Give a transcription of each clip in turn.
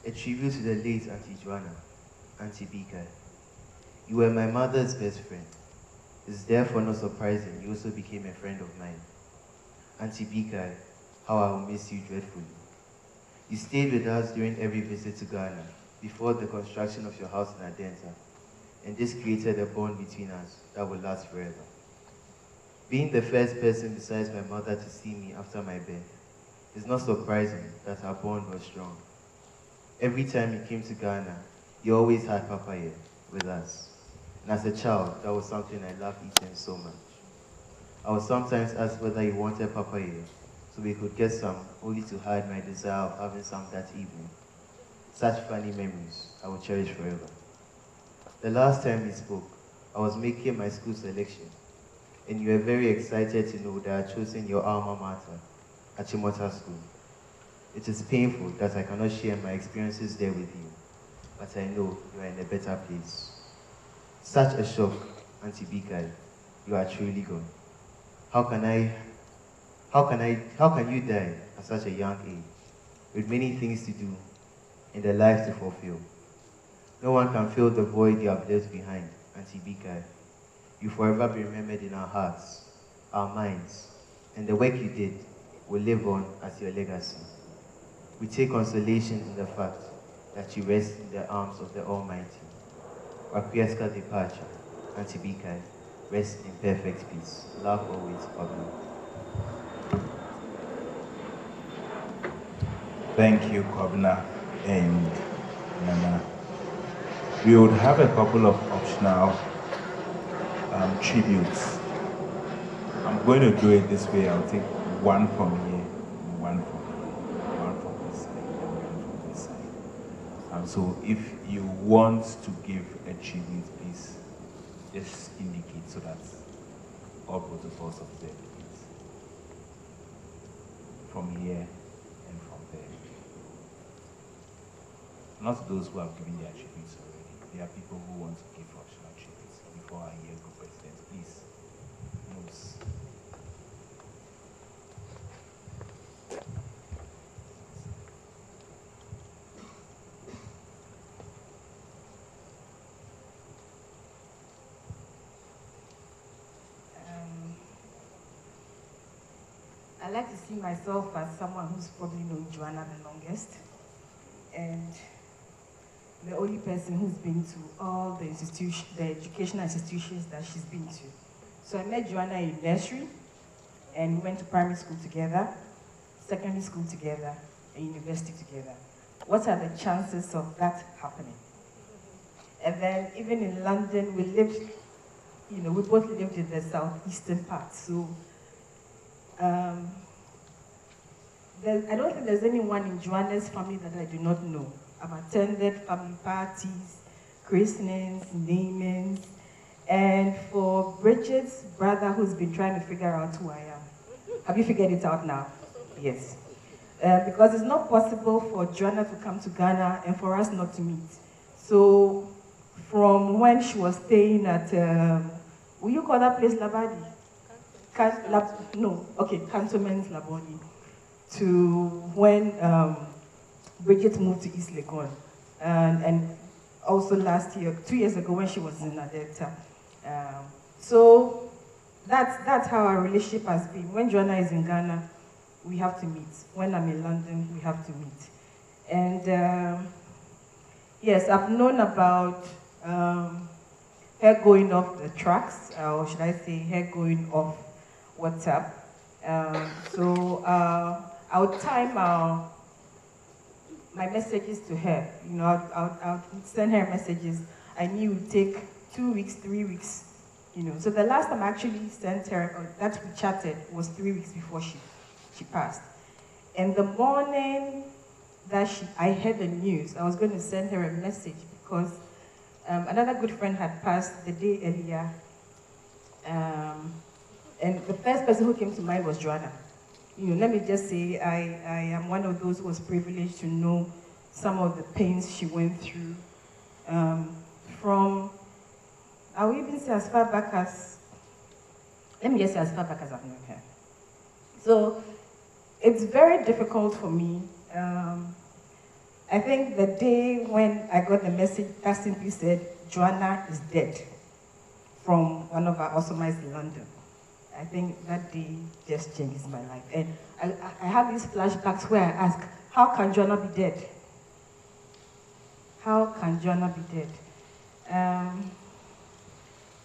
A tribute to the late Auntie Joanna, Auntie Bika. You were my mother's best friend. It's therefore not surprising you also became a friend of mine. Auntie Bika, how I will miss you dreadfully. You stayed with us during every visit to Ghana before the construction of your house in Adenta, and this created a bond between us that will last forever. Being the first person besides my mother to see me after my birth, it's not surprising that our bond was strong. Every time you came to Ghana, you always had papaya with us. And as a child, that was something I loved eating so much. I would sometimes ask whether you wanted papaya, so we could get some, only to hide my desire of having some that evening. Such funny memories I will cherish forever. The last time we spoke, I was making my school selection, and you were very excited to know that I had chosen your alma mater, Achimota School. It is painful that I cannot share my experiences there with you, but I know you are in a better place. Such a shock, Auntie Bikai. You are truly gone. How can you die at such a young age, with many things to do and a life to fulfill? No one can fill the void you have left behind, Auntie Bikai. You forever be remembered in our hearts, our minds, and the work you did will live on as your legacy. We take consolation in the fact that you rest in the arms of the Almighty. Wapiaska departure, Auntie Bikai, rest in perfect peace. Love always, Pablo. Thank you, Kobna and Nana. We would have a couple of optional tributes. I'm going to do it this way. I'll take one from here, one from here, one from this side, and one from this side. So if you want to give a tribute, please just indicate so that all protocols observed, please. From here and from there. Not those who have given their tributes already. There are people who want to give optional tributes before I hear Group President. Please, moves. I like to see myself as someone who's probably known Joanna the longest, and the only person who's been to all the educational institutions that she's been to. So I met Joanna in nursery, and we went to primary school together, secondary school together, and university together. What are the chances of that happening? And then even in London, we lived, we both lived in the southeastern part. So I don't think there's anyone in Joanna's family that I do not know. I've attended family parties, christenings, namings, and for Bridget's brother who's been trying to figure out who I am. Have you figured it out now? Yes. Because it's not possible for Joanna to come to Ghana and for us not to meet. So from when she was staying at, will you call that place Labadi? Cantonment Laboni, to when Bridget moved to East Legon, and also last year, 2 years ago when she was in Adenta. So that's how our relationship has been. When Joanna is in Ghana, we have to meet. When I'm in London, we have to meet. And yes, I've known about her going off the tracks, or should I say her going off WhatsApp. So I'll time my messages to her. I'll send her messages. I knew it would take 2 weeks, 3 weeks. So the last time I actually sent her, or that we chatted, was 3 weeks before she passed. And the morning that I heard the news, I was going to send her a message because another good friend had passed the day earlier. And the first person who came to mind was Joanna. Let me just say, I am one of those who was privileged to know some of the pains she went through. From, I will even say as far back as, let me just say as far back as I've known her. So it's very difficult for me. I think the day when I got the message that simply said, Joanna is dead, from one of our Osomites in London, I think that day just changed my life. And I have these flashbacks where I ask, how can Joanna be dead? How can Joanna be dead?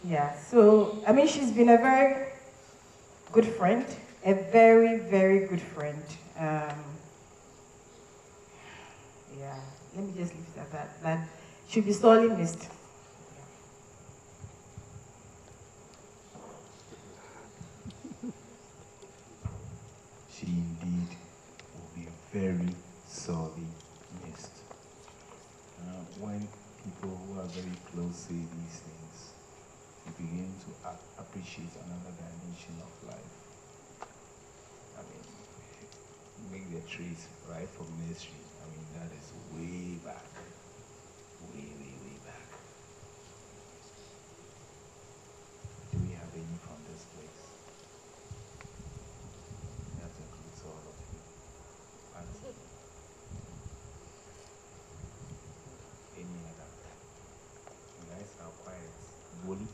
Yeah, so, I mean, she's been a very good friend, a very, very good friend. Yeah, let me just leave it at that. That she'll be sorely missed. She indeed will be very sorely missed. When people who are very close say these things, you begin to appreciate another dimension of life. I mean, make the trace right from nursery. I mean, that is way back. Way, way, way back. Do we have any from this place? That includes all of you. Auntie. Any other? You guys are quiet. Bully?